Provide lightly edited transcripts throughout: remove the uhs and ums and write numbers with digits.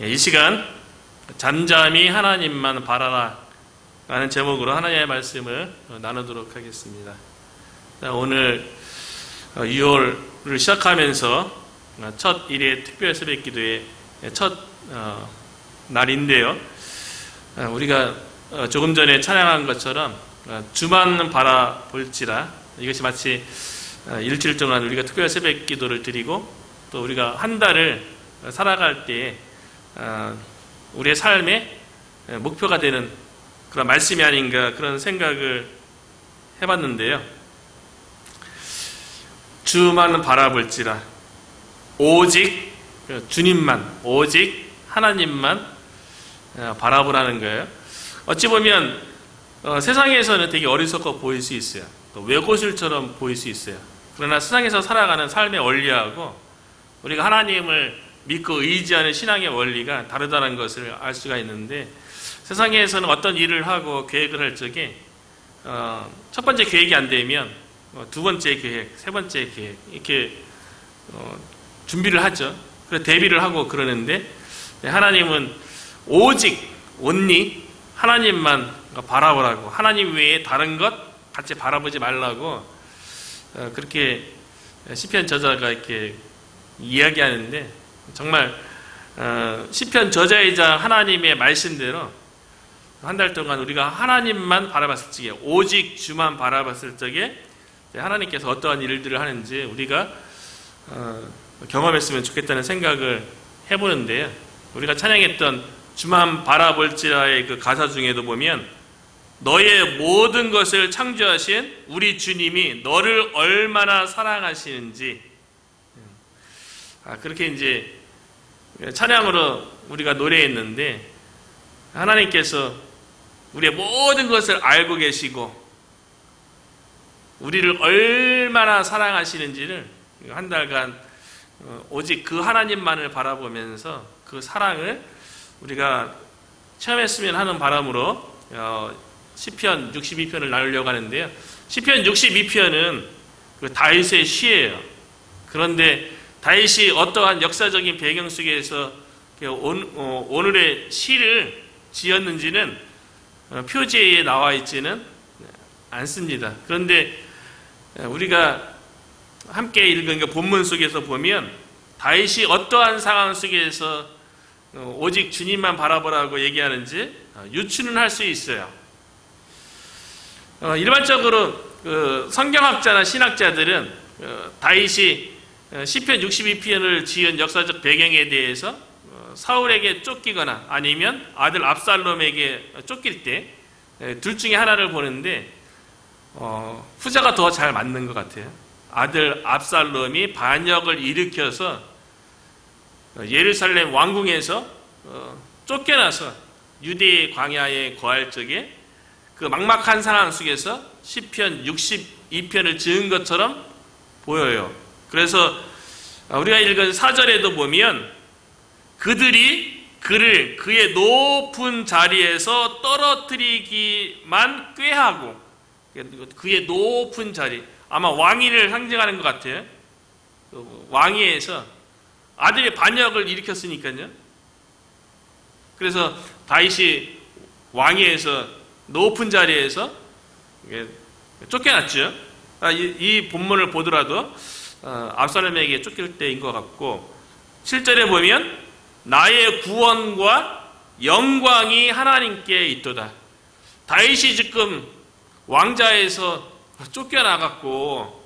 이 시간 잠잠히 하나님만 바라라 라는 제목으로 하나님의 말씀을 나누도록 하겠습니다. 오늘 6월을 시작하면서 첫 일의 특별 새벽 기도의 첫 날인데요. 우리가 조금 전에 찬양한 것처럼 주만 바라볼지라, 이것이 마치 일주일 동안 우리가 특별 새벽 기도를 드리고 또 우리가 한 달을 살아갈 때 우리의 삶의 목표가 되는 그런 말씀이 아닌가, 그런 생각을 해봤는데요. 주만 바라볼지라, 오직 주님만, 오직 하나님만 바라보라는 거예요. 어찌 보면 세상에서는 되게 어리석어 보일 수 있어요. 또 외고술처럼 보일 수 있어요. 그러나 세상에서 살아가는 삶의 원리하고 우리가 하나님을 믿고 의지하는 신앙의 원리가 다르다는 것을 알 수가 있는데, 세상에서는 어떤 일을 하고 계획을 할 적에 첫 번째 계획이 안 되면 두 번째 계획, 세 번째 계획 이렇게 준비를 하죠. 그래서 대비를 하고 그러는데, 하나님은 오직 온리 하나님만 바라보라고, 하나님 외에 다른 것 같이 바라보지 말라고 그렇게 시편 저자가 이렇게 이야기하는데, 정말 시편 저자이자 하나님의 말씀대로 한 달 동안 우리가 하나님만 바라봤을 적에, 오직 주만 바라봤을 적에 하나님께서 어떠한 일들을 하는지 우리가 경험했으면 좋겠다는 생각을 해보는데요. 우리가 찬양했던 주만 바라볼지라의 그 가사 중에도 보면, 너의 모든 것을 창조하신 우리 주님이 너를 얼마나 사랑하시는지, 그렇게 이제 찬양으로 우리가 노래했는데, 하나님께서 우리의 모든 것을 알고 계시고 우리를 얼마나 사랑하시는지를 한 달간 오직 그 하나님만을 바라보면서 그 사랑을 우리가 체험했으면 하는 바람으로 시편 62편을 나누려고 하는데요. 시편 62편은 다윗의 시예요. 그런데 다윗이 어떠한 역사적인 배경 속에서 오늘의 시를 지었는지는 표지에 나와 있지는 않습니다. 그런데 우리가 함께 읽은 그 본문 속에서 보면 다윗이 어떠한 상황 속에서 오직 주님만 바라보라고 얘기하는지 유추는 할 수 있어요. 일반적으로 성경학자나 신학자들은 다윗이 시편 62편을 지은 역사적 배경에 대해서 사울에게 쫓기거나 아니면 아들 압살롬에게 쫓길 때 둘 중에 하나를 보는데, 후자가 더 잘 맞는 것 같아요. 아들 압살롬이 반역을 일으켜서 예루살렘 왕궁에서 쫓겨나서 유대의 광야에 거할 적에 그 막막한 상황 속에서 시편 62편을 지은 것처럼 보여요. 그래서 우리가 읽은 4절에도 보면, 그들이 그를 그의 높은 자리에서 떨어뜨리기만 꾀하고, 그의 높은 자리, 아마 왕위를 상징하는 것 같아요. 왕위에서 아들의 반역을 일으켰으니까요. 그래서 다윗이 왕위에서 높은 자리에서 쫓겨났죠. 이 본문을 보더라도 압살롬에게 쫓길 때인 것 같고, 7절에 보면 나의 구원과 영광이 하나님께 있도다. 다윗이 지금 왕자에서 쫓겨나갔고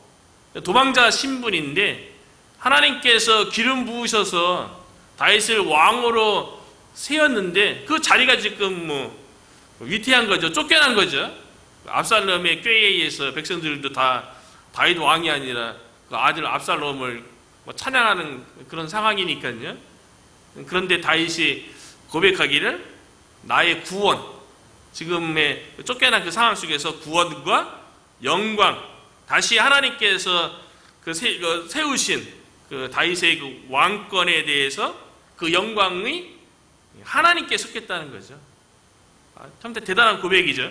도망자 신분인데, 하나님께서 기름 부으셔서 다윗을 왕으로 세웠는데 그 자리가 지금 위태한 거죠. 쫓겨난 거죠. 압살롬의 꾀에 의해서 백성들도 다 다윗 왕이 아니라 그 아들 압살롬을 찬양하는 그런 상황이니까요. 그런데 다윗이 고백하기를 나의 구원, 지금의 쫓겨난 그 상황 속에서 구원과 영광, 다시 하나님께서 세우신 그 다윗의 그 왕권에 대해서 그 영광이 하나님께 속했다는 거죠. 참 대단한 고백이죠.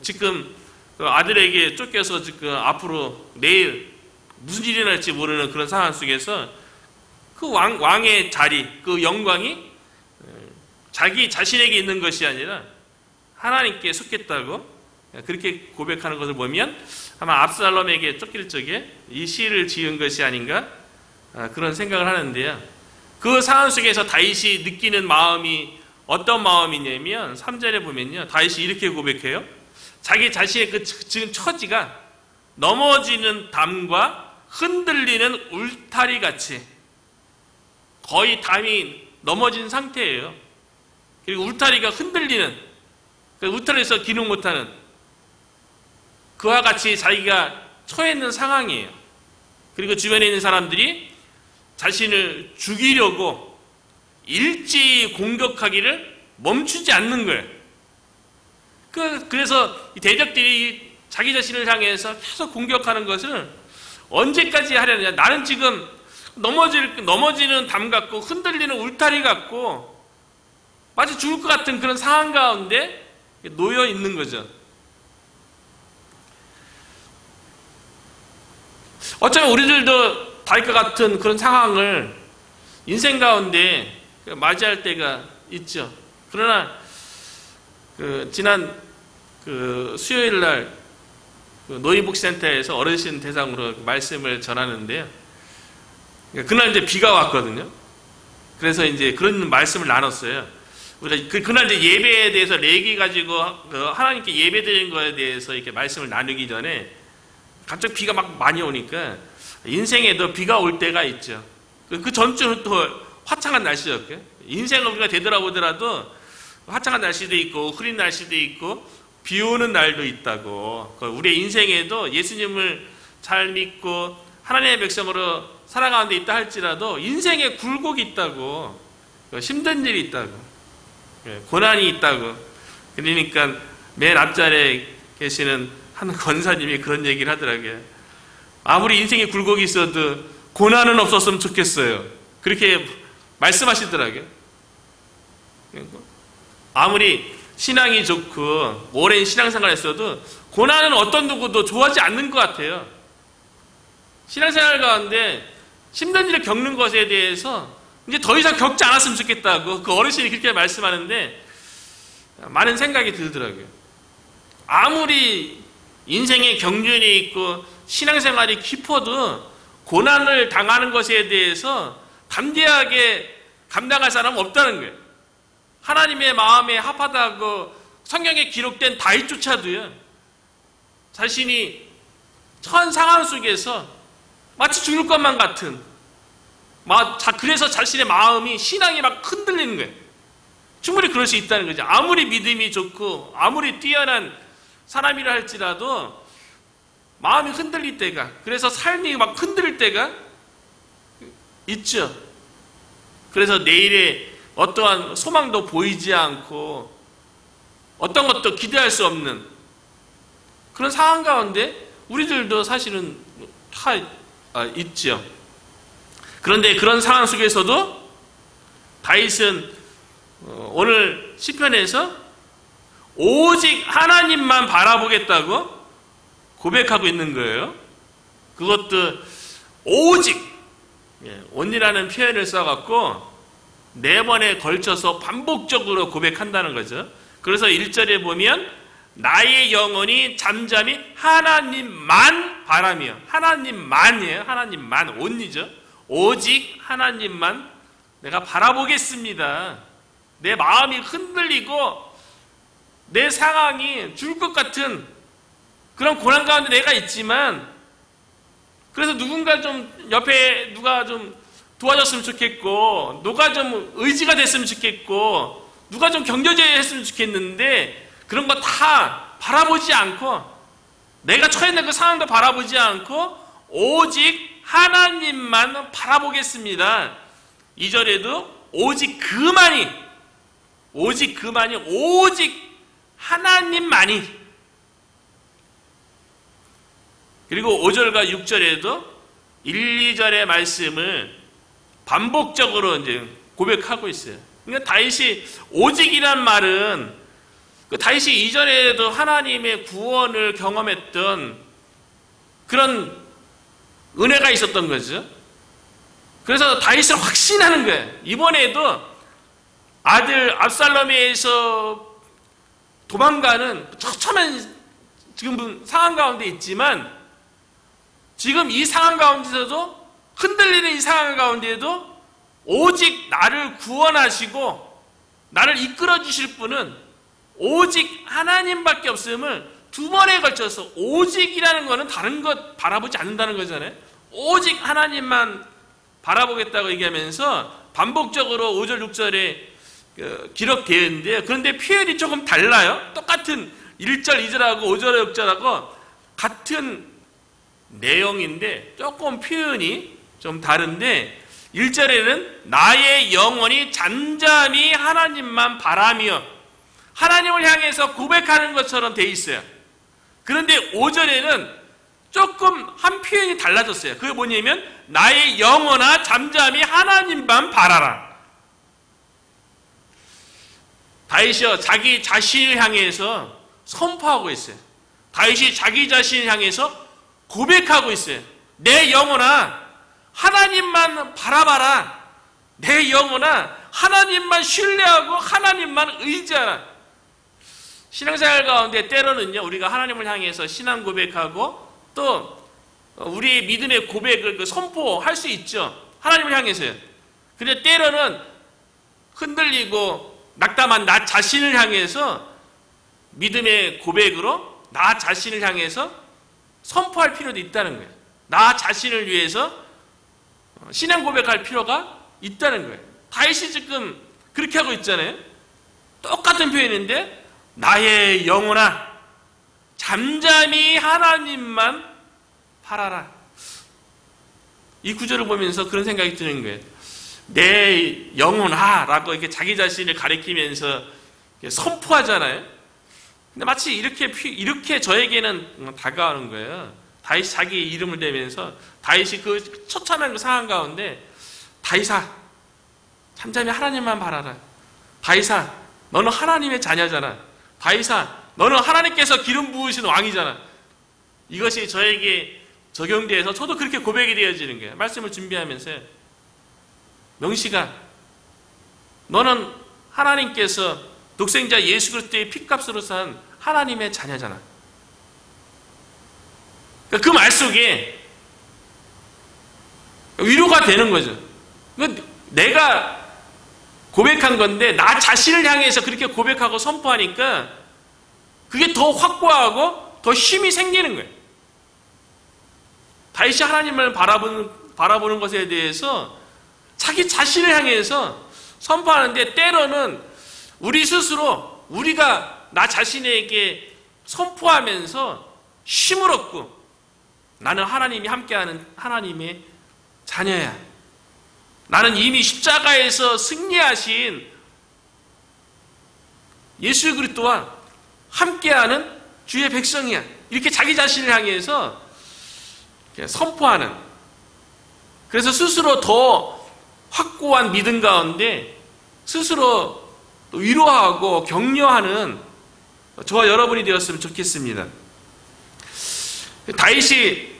지금 그 아들에게 쫓겨서 지금 앞으로 내일 무슨 일이 날지 모르는 그런 상황 속에서 그 왕의 자리, 그 영광이 자기 자신에게 있는 것이 아니라 하나님께 속했다고 그렇게 고백하는 것을 보면 아마 압살롬에게 쫓길 적에 이 시를 지은 것이 아닌가 그런 생각을 하는데요. 그 상황 속에서 다윗이 느끼는 마음이 어떤 마음이냐면 3절에 보면요. 다윗이 이렇게 고백해요. 자기 자신의 그 지금 처지가 넘어지는 담과 흔들리는 울타리 같이 거의 담이 넘어진 상태예요. 그리고 울타리가 흔들리는, 울타리에서 기능 못하는 그와 같이 자기가 처해 있는 상황이에요. 그리고 주변에 있는 사람들이 자신을 죽이려고 일제히 공격하기를 멈추지 않는 거예요. 그래서 이 대적들이 자기 자신을 향해서 계속 공격하는 것을 언제까지 하려느냐. 나는 지금 넘어지는 담 같고 흔들리는 울타리 같고 마치 죽을 것 같은 그런 상황 가운데 놓여 있는 거죠. 어쩌면 우리들도 다윗과 같은 그런 상황을 인생 가운데 맞이할 때가 있죠. 그러나 지난 수요일 날 노인복지센터에서 어르신 대상으로 말씀을 전하는데요. 그날 이제 비가 왔거든요. 그래서 이제 그런 말씀을 나눴어요. 우리가 그날 이제 예배에 대해서 레기 가지고 하나님께 예배드리는 거에 대해서 이렇게 말씀을 나누기 전에 갑자기 비가 막 많이 오니까 인생에도 비가 올 때가 있죠. 그 전주는 또 화창한 날씨였고요. 인생을 우리가 되돌아보더라도 화창한 날씨도 있고 흐린 날씨도 있고 비 오는 날도 있다고. 우리의 인생에도 예수님을 잘 믿고 하나님의 백성으로 살아가는 데 있다 할지라도 인생에 굴곡이 있다고. 힘든 일이 있다고. 고난이 있다고. 그러니까 맨 앞자리에 계시는 한 권사님이 그런 얘기를 하더라고요. 아무리 인생에 굴곡이 있어도 고난은 없었으면 좋겠어요. 그렇게 말씀하시더라고요. 아무리 신앙이 좋고 오랜 신앙생활을 했어도 고난은 어떤 누구도 좋아하지 않는 것 같아요. 신앙생활 가운데 힘든 일을 겪는 것에 대해서 이제 더 이상 겪지 않았으면 좋겠다고 그 어르신이 그렇게 말씀하는데 많은 생각이 들더라고요. 아무리 인생에 경륜이 있고 신앙생활이 깊어도 고난을 당하는 것에 대해서 담대하게 감당할 사람은 없다는 거예요. 하나님의 마음에 합하다고 성경에 기록된 다윗조차도요. 자신이 처한 상황 속에서 마치 죽을 것만 같은 그래서 자신의 마음이 신앙이 막 흔들리는 거예요. 충분히 그럴 수 있다는 거죠. 아무리 믿음이 좋고 아무리 뛰어난 사람이라 할지라도 마음이 흔들릴 때가 그래서 삶이 막 흔들릴 때가 있죠. 그래서 내일에 어떠한 소망도 보이지 않고 어떤 것도 기대할 수 없는 그런 상황 가운데 우리들도 사실은 다 있죠. 그런데 그런 상황 속에서도 다윗은 오늘 시편에서 오직 하나님만 바라보겠다고 고백하고 있는 거예요. 그것도 오직 only라는 표현을 써갖고 4번에 걸쳐서 반복적으로 고백한다는 거죠. 그래서 1절에 보면 나의 영혼이 잠잠히 하나님만 바라며 하나님만이에요. 하나님만 only죠. 오직 하나님만 내가 바라보겠습니다. 내 마음이 흔들리고 내 상황이 죽을 것 같은 그런 고난 가운데 내가 있지만 그래서 누군가 좀 옆에 누가 좀 도와줬으면 좋겠고 누가 좀 의지가 됐으면 좋겠고 누가 좀 격려제 했으면 좋겠는데 그런 거 다 바라보지 않고 내가 처해 있는 그 상황도 바라보지 않고 오직 하나님만 바라보겠습니다. 2절에도 오직 그만이 오직 하나님만이 그리고 5절과 6절에도 1, 2절의 말씀을 반복적으로 이제 고백하고 있어요. 그러니까 다윗이 오직이란 말은 다윗이 이전에도 하나님의 구원을 경험했던 그런 은혜가 있었던 거죠. 그래서 다윗을 확신하는 거예요. 이번에도 아들 압살롬에 의해서 도망가는 처참한 지금 상황 가운데 있지만, 지금 이 상황 가운데서도, 흔들리는 이 상황 가운데에도 오직 나를 구원하시고 나를 이끌어 주실 분은 오직 하나님밖에 없음을 두 번에 걸쳐서, 오직이라는 것은 다른 것 바라보지 않는다는 거잖아요. 오직 하나님만 바라보겠다고 얘기하면서 반복적으로 5절 6절에 기록되어 있는데요. 그런데 표현이 조금 달라요. 똑같은 1절 2절하고 5절 6절하고 같은 내용인데 조금 표현이 좀 다른데, 1절에는 나의 영혼이 잠잠히 하나님만 바라며, 하나님을 향해서 고백하는 것처럼 돼 있어요. 그런데 5절에는 조금 한 표현이 달라졌어요. 그게 뭐냐면 나의 영혼아 잠잠히 하나님만 바라라. 다윗이요, 자기 자신을 향해서 선포하고 있어요. 다윗이 자기 자신을 향해서 고백하고 있어요. 내 영혼아 하나님만 바라봐라. 내 영혼아 하나님만 신뢰하고 하나님만 의지하라. 신앙생활 가운데 때로는요, 우리가 하나님을 향해서 신앙 고백하고 또 우리의 믿음의 고백을 선포할 수 있죠. 하나님을 향해서요. 근데 때로는 흔들리고 낙담한 나 자신을 향해서 믿음의 고백으로 나 자신을 향해서 선포할 필요도 있다는 거예요. 나 자신을 위해서 신앙 고백할 필요가 있다는 거예요. 다윗이 지금 그렇게 하고 있잖아요. 똑같은 표현인데 나의 영혼아 잠잠히 하나님만 바라라. 이 구절을 보면서 그런 생각이 드는 거예요. 내 영혼아 라고 이렇게 자기 자신을 가리키면서 선포하잖아요. 근데 마치 이렇게 저에게는 다가오는 거예요. 다윗이 자기 이름을 대면서, 다윗이 그 처참한 그 상황 가운데 다윗아 잠잠히 하나님만 바라라. 다윗아 너는 하나님의 자녀잖아. 다윗아 너는 하나님께서 기름 부으신 왕이잖아. 이것이 저에게 적용돼서 저도 그렇게 고백이 되어지는 거예요. 말씀을 준비하면서요. 명식아 너는 하나님께서 독생자 예수 그리스도의 피값으로 산 하나님의 자녀잖아. 그 말 속에 위로가 되는 거죠. 내가 고백한 건데 나 자신을 향해서 그렇게 고백하고 선포하니까 그게 더 확고하고 더 힘이 생기는 거예요. 다윗이 하나님을 바라보는 것에 대해서 자기 자신을 향해서 선포하는데, 때로는 우리 스스로 우리가 나 자신에게 선포하면서 힘을 얻고 나는 하나님이 함께하는 하나님의 자녀야. 나는 이미 십자가에서 승리하신 예수 그리스도와 함께하는 주의 백성이야. 이렇게 자기 자신을 향해서 선포하는, 그래서 스스로 더 확고한 믿음 가운데 스스로 위로하고 격려하는 저와 여러분이 되었으면 좋겠습니다. 다윗이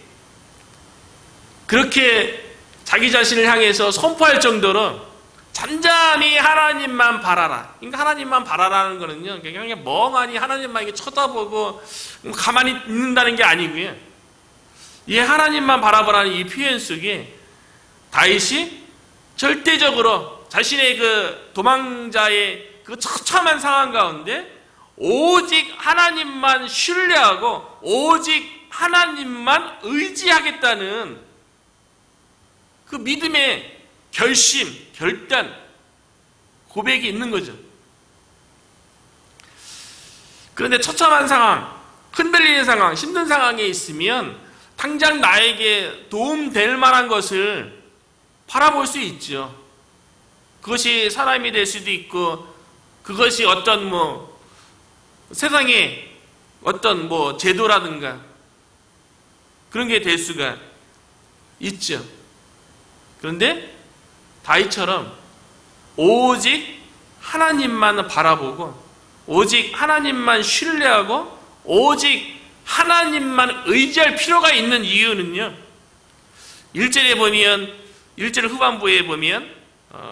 그렇게 자기 자신을 향해서 선포할 정도로 잠잠히 하나님만 바라라. 그러니까 하나님만 바라라는 거는요, 그냥 멍하니 하나님만 이렇게 쳐다보고 가만히 있는다는 게 아니고요. 이 하나님만 바라보라는 이 표현 속에 다윗이 절대적으로 자신의 그 도망자의 그 처참한 상황 가운데 오직 하나님만 신뢰하고 오직 하나님만 의지하겠다는 그 믿음의 결심, 결단, 고백이 있는 거죠. 그런데 처참한 상황, 흔들리는 상황, 힘든 상황에 있으면 당장 나에게 도움될 만한 것을 바라볼 수 있죠. 그것이 사람이 될 수도 있고, 그것이 어떤 세상의 어떤 제도라든가 그런 게 될 수가 있죠. 그런데 다윗처럼 오직 하나님만 바라보고 오직 하나님만 신뢰하고 오직 하나님만 의지할 필요가 있는 이유는요, 1절에 보면 1절 후반부에 보면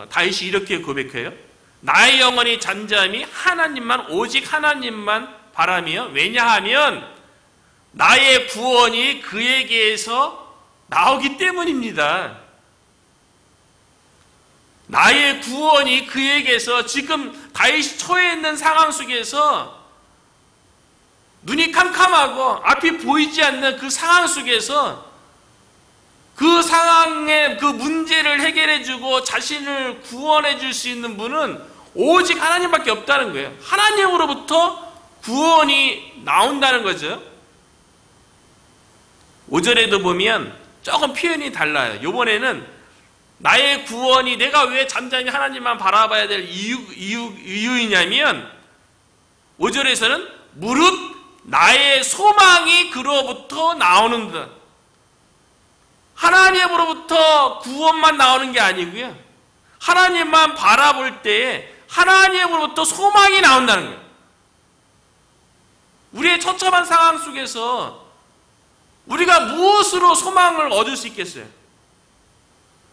다윗이 이렇게 고백해요. 나의 영혼이 잠잠히 하나님만, 오직 하나님만 바라며, 왜냐하면 나의 구원이 그에게서 나오기 때문입니다. 나의 구원이 그에게서, 지금 다윗이 처해 있는 상황 속에서 눈이 캄캄하고 앞이 보이지 않는 그 상황 속에서 그 상황의 그 문제를 해결해주고 자신을 구원해줄 수 있는 분은 오직 하나님밖에 없다는 거예요. 하나님으로부터 구원이 나온다는 거죠. 5절에도 보면 조금 표현이 달라요. 이번에는 나의 구원이, 내가 왜 잠잠히 하나님만 바라봐야 될 이유이냐면 5절에서는 무릇 나의 소망이 그로부터 나오는다. 하나님으로부터 구원만 나오는 게 아니고요, 하나님만 바라볼 때에 하나님으로부터 소망이 나온다는 거예요. 우리의 처참한 상황 속에서 우리가 무엇으로 소망을 얻을 수 있겠어요?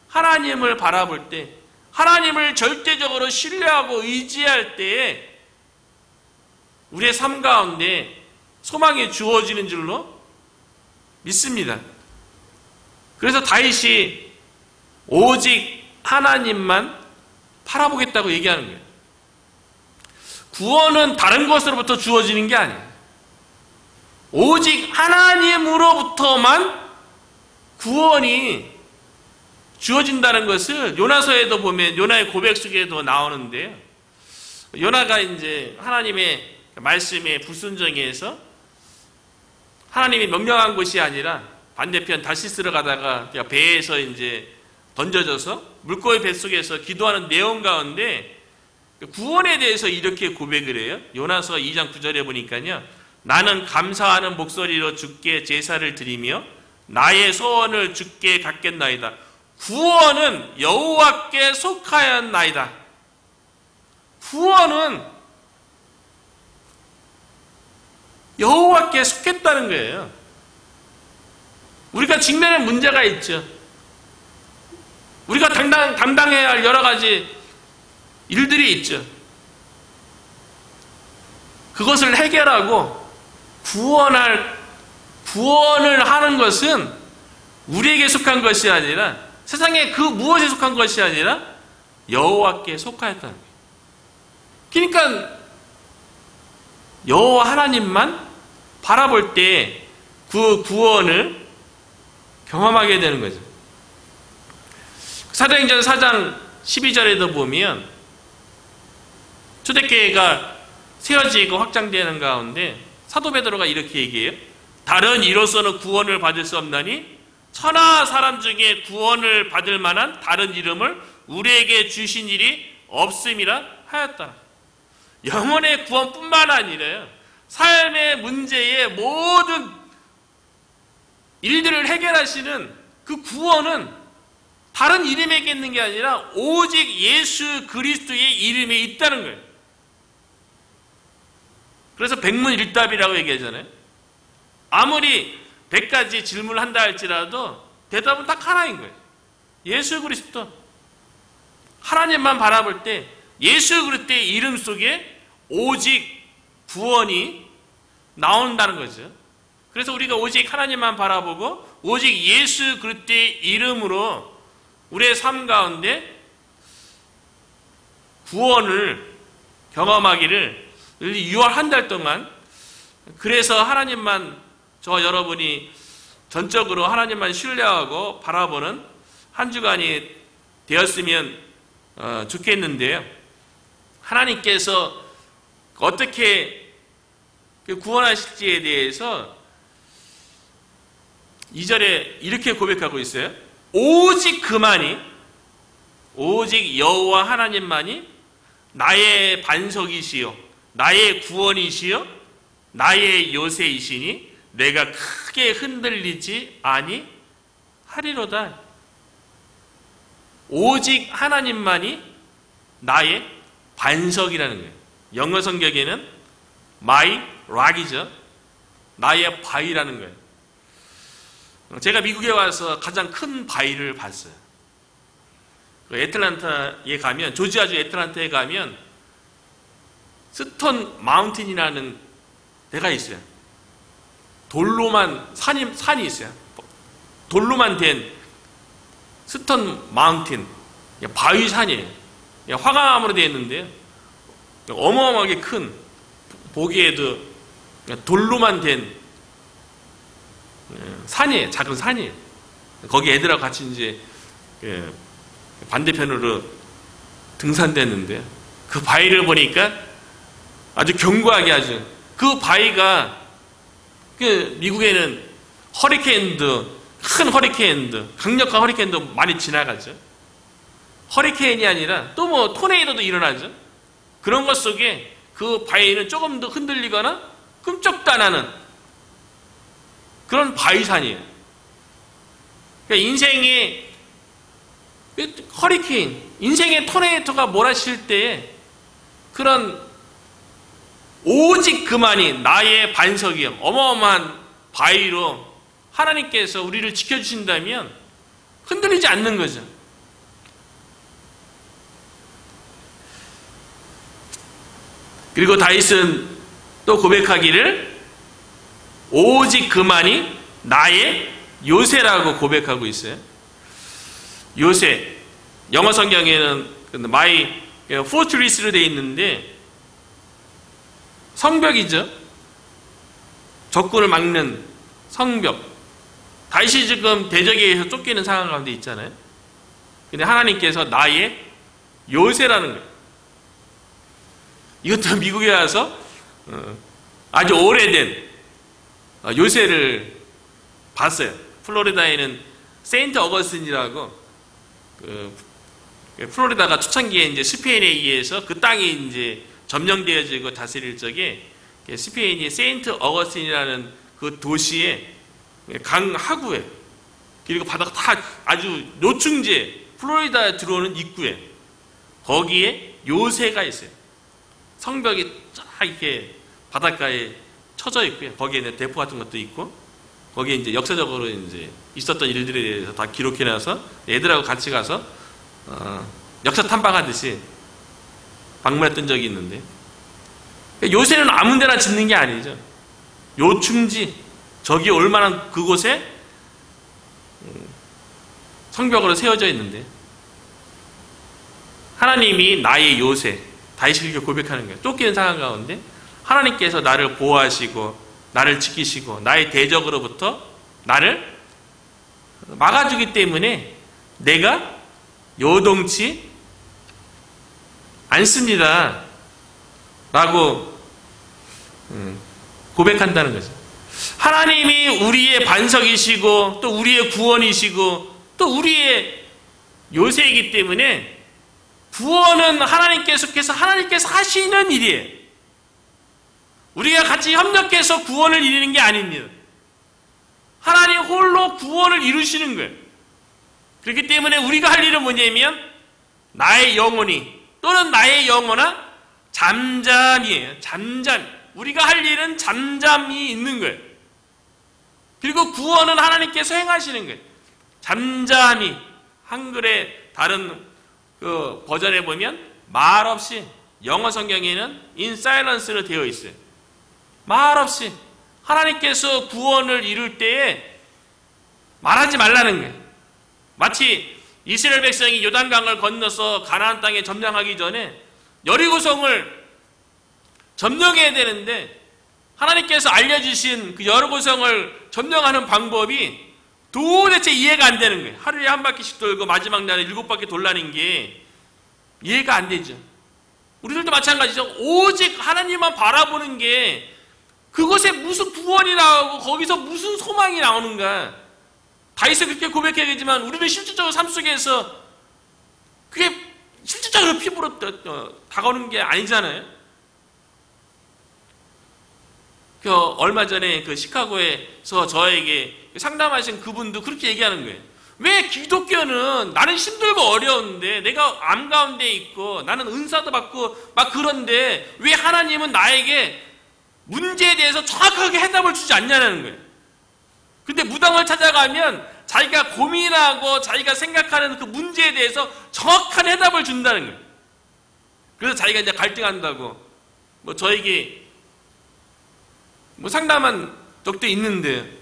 하나님을 바라볼 때, 하나님을 절대적으로 신뢰하고 의지할 때에 우리의 삶 가운데 소망이 주어지는 줄로 믿습니다. 그래서 다윗이 오직 하나님만 바라보겠다고 얘기하는 거예요. 구원은 다른 것으로부터 주어지는 게 아니에요. 오직 하나님으로부터만 구원이 주어진다는 것을 요나서에도 보면, 요나의 고백 속에도 나오는데요, 요나가 이제 하나님의 말씀에 불순종해서 하나님이 명령한 것이 아니라 반대편 다시스로 가다가 배에서 이제 던져져서 물고기 뱃속에서 기도하는 내용 가운데 구원에 대해서 이렇게 고백을 해요. 요나서 2장 9절에 보니까요, 나는 감사하는 목소리로 주께 제사를 드리며 나의 소원을 주께 갖겠나이다. 구원은 여호와께 속하였나이다. 구원은 여호와께 속했다는 거예요. 우리가 직면한 문제가 있죠. 우리가 담당해야 할 여러 가지 일들이 있죠. 그것을 해결하고 구원을 하는 것은 우리에게 속한 것이 아니라, 세상에 그 무엇에 속한 것이 아니라 여호와께 속하였다는 거예요. 그러니까 여호와 하나님만 바라볼 때 그 구원을 경험하게 되는 거죠. 사도행전 4장 12절에도 보면 초대교회가 세워지고 확장되는 가운데 사도 베드로가 이렇게 얘기해요. 다른 이로서는 구원을 받을 수 없나니 천하 사람 중에 구원을 받을 만한 다른 이름을 우리에게 주신 일이 없음이라 하였다. 영혼의 구원뿐만 아니라요, 삶의 문제의 모든 일들을 해결하시는 그 구원은 다른 이름에게 있는 게 아니라 오직 예수 그리스도의 이름에 있다는 거예요. 그래서 백문일답이라고 얘기하잖아요. 아무리 100가지 질문을 한다 할지라도 대답은 딱 하나인 거예요. 예수 그리스도. 하나님만 바라볼 때 예수 그리스도의 이름 속에 오직 구원이 나온다는 거죠. 그래서 우리가 오직 하나님만 바라보고 오직 예수 그리스도의 이름으로 우리의 삶 가운데 구원을 경험하기를 6월 한 달 동안, 그래서 하나님만, 저 여러분이 전적으로 하나님만 신뢰하고 바라보는 한 주간이 되었으면 좋겠는데요. 하나님께서 어떻게 구원하실지에 대해서 2절에 이렇게 고백하고 있어요. 오직 그만이, 오직 여호와 하나님만이 나의 반석이시요 나의 구원이시요 나의 요새이시니 내가 크게 흔들리지 아니하리로다. 오직 하나님만이 나의 반석이라는 거예요. 영어 성경에는 my rock이죠. 나의 바위라는 거예요. 제가 미국에 와서 가장 큰 바위를 봤어요. 그 애틀란타에 가면, 조지아주 애틀란타에 가면 스톤 마운틴이라는 데가 있어요. 돌로만 산이 있어요. 돌로만 된 스톤 마운틴, 바위산이에요. 화강암으로 되어 있는데요. 어마어마하게 큰, 보기에도 돌로만 된 산이에요. 작은 산이에요. 거기 애들하고 같이 이제 반대편으로 등산됐는데, 그 바위를 보니까 아주 견고하게 아주, 그 바위가 미국에는 허리케인도, 큰 허리케인도, 강력한 허리케인도 많이 지나가죠. 허리케인이 아니라 또 뭐 토네이도도 일어나죠. 그런 것 속에 그 바위는 조금 더 흔들리거나 끔찍도 안 하는 그런 바위산이에요. 그러니까 인생의 허리케인, 인생의 토네이도가 몰아칠 때에 그런 오직 그만이 나의 반석이요, 어마어마한 바위로 하나님께서 우리를 지켜주신다면 흔들리지 않는 거죠. 그리고 다윗은 또 고백하기를 오직 그만이 나의 요새라고 고백하고 있어요. 요새, 영어 성경에는 my fortress로 되어 있는데 성벽이죠. 적군을 막는 성벽. 다윗이 지금 대적에 의해서 쫓기는 상황 가운데 있잖아요. 근데 하나님께서 나의 요새라는 거예요. 이것도 미국에 와서 아주 오래된 요새를 봤어요. 플로리다에는 세인트 어거스틴이라고, 플로리다가 초창기에 이제 스페인에 의해서 그 땅이 이제 점령되어지고 다스릴 적에 스페인이 세인트 어거스틴이라는 그 도시에 강 하구에, 그리고 바다가 다 아주 노충지에, 플로리다에 들어오는 입구에, 거기에 요새가 있어요. 성벽이 쫙 이렇게 바닷가에 쳐져 있고요. 거기에는 대포 같은 것도 있고, 거기에 이제 역사적으로 이제 있었던 일들에 대해서 다 기록해놔서 애들하고 같이 가서 역사 탐방하듯이 방문했던 적이 있는데, 요새는 아무 데나 짓는 게 아니죠. 요충지, 저기 얼마나 그곳에 성벽으로 세워져 있는데, 하나님이 나의 요새, 다윗이 이렇게 고백하는 거예요. 쫓기는 상황 가운데 하나님께서 나를 보호하시고 나를 지키시고 나의 대적으로부터 나를 막아주기 때문에 내가 요동치 않습니다 라고 고백한다는 거죠. 하나님이 우리의 반석이시고 또 우리의 구원이시고 또 우리의 요새이기 때문에 구원은 하나님께서 하시는 일이에요. 우리가 같이 협력해서 구원을 이루는 게 아닙니다. 하나님 홀로 구원을 이루시는 거예요. 그렇기 때문에 우리가 할 일은 뭐냐면 나의 영혼이 또는 나의 영혼아 잠잠이에요. 잠잠. 우리가 할 일은 잠잠이 있는 거예요. 그리고 구원은 하나님께서 행하시는 거예요. 잠잠이. 한글의 다른 그 버전에 보면 말없이, 영어 성경에는 in silence로 되어 있어요. 말없이 하나님께서 구원을 이룰 때에 말하지 말라는 거예요. 마치 이스라엘 백성이 요단강을 건너서 가나안 땅에 점령하기 전에 여리고성을 점령해야 되는데, 하나님께서 알려주신 그 여리고성을 점령하는 방법이 도대체 이해가 안 되는 거예요. 하루에 한 바퀴씩 돌고 마지막 날에 7바퀴 돌라는 게 이해가 안 되죠. 우리들도 마찬가지죠. 오직 하나님만 바라보는 게 그것에 무슨 구원이 나오고 거기서 무슨 소망이 나오는가. 다윗은 그렇게 고백해야겠지만 우리는 실질적으로 삶 속에서 그게 실질적으로 피부로 다가오는 게 아니잖아요. 얼마 전에 그 시카고에서 저에게 상담하신 그분도 그렇게 얘기하는 거예요. 왜 기독교는 나는 힘들고 어려운데, 내가 암 가운데 있고 나는 은사도 받고 막 그런데 왜 하나님은 나에게 문제에 대해서 정확하게 해답을 주지 않냐는 거예요. 근데 무당을 찾아가면 자기가 고민하고 자기가 생각하는 그 문제에 대해서 정확한 해답을 준다는 거예요. 그래서 자기가 이제 갈등한다고. 뭐 저에게 뭐 상담한 적도 있는데,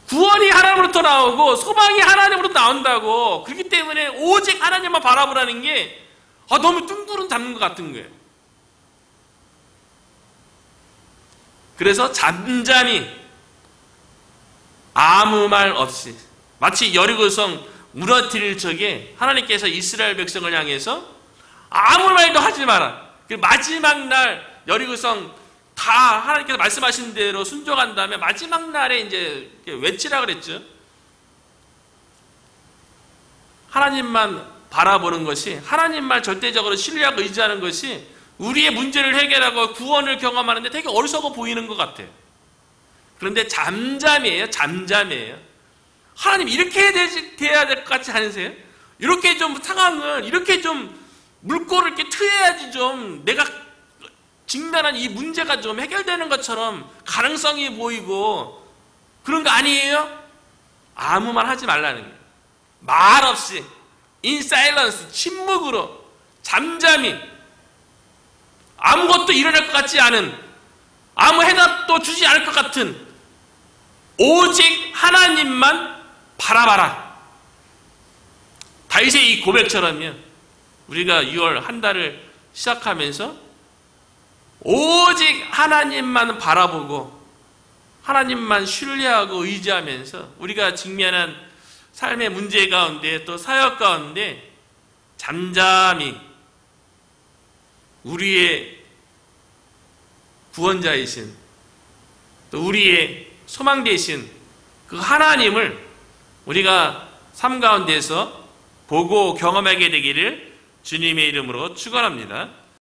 구원이 하나님으로부터 나오고 소망이 하나님으로부터 나온다고. 그렇기 때문에 오직 하나님만 바라보라는 게 너무 뚱그름 잡는 것 같은 거예요. 그래서 잠잠히 아무 말 없이, 마치 여리고성 무너뜨릴 적에 하나님께서 이스라엘 백성을 향해서 아무 말도 하지 마라. 마지막 날 여리고성 다 하나님께서 말씀하신 대로 순종한 다음에 마지막 날에 이제 외치라 그랬죠. 하나님만 바라보는 것이, 하나님만 절대적으로 신뢰하고 의지하는 것이 우리의 문제를 해결하고 구원을 경험하는데 되게 어리석어 보이는 것 같아요. 그런데 잠잠이에요. 잠잠이에요. 하나님 이렇게 돼야 될 것 같지 않으세요? 이렇게 좀 상황을 이렇게 좀 물꼬를 이렇게 트여야지 좀 내가 직면한 이 문제가 좀 해결되는 것처럼 가능성이 보이고 그런 거 아니에요? 아무 말 하지 말라는 거예요. 말 없이 in silence, 침묵으로 잠잠히 아무것도 일어날 것 같지 않은, 아무 해답도 주지 않을 것 같은 오직 하나님만 바라봐라. 다윗의 이 고백처럼요, 우리가 6월 한 달을 시작하면서 오직 하나님만 바라보고 하나님만 신뢰하고 의지하면서 우리가 직면한 삶의 문제 가운데 또 사역 가운데 잠잠히 우리의 구원자이신, 또 우리의 소망 되신 그 하나님을 우리가 삶 가운데서 보고 경험하게 되기를 주님의 이름으로 축원합니다.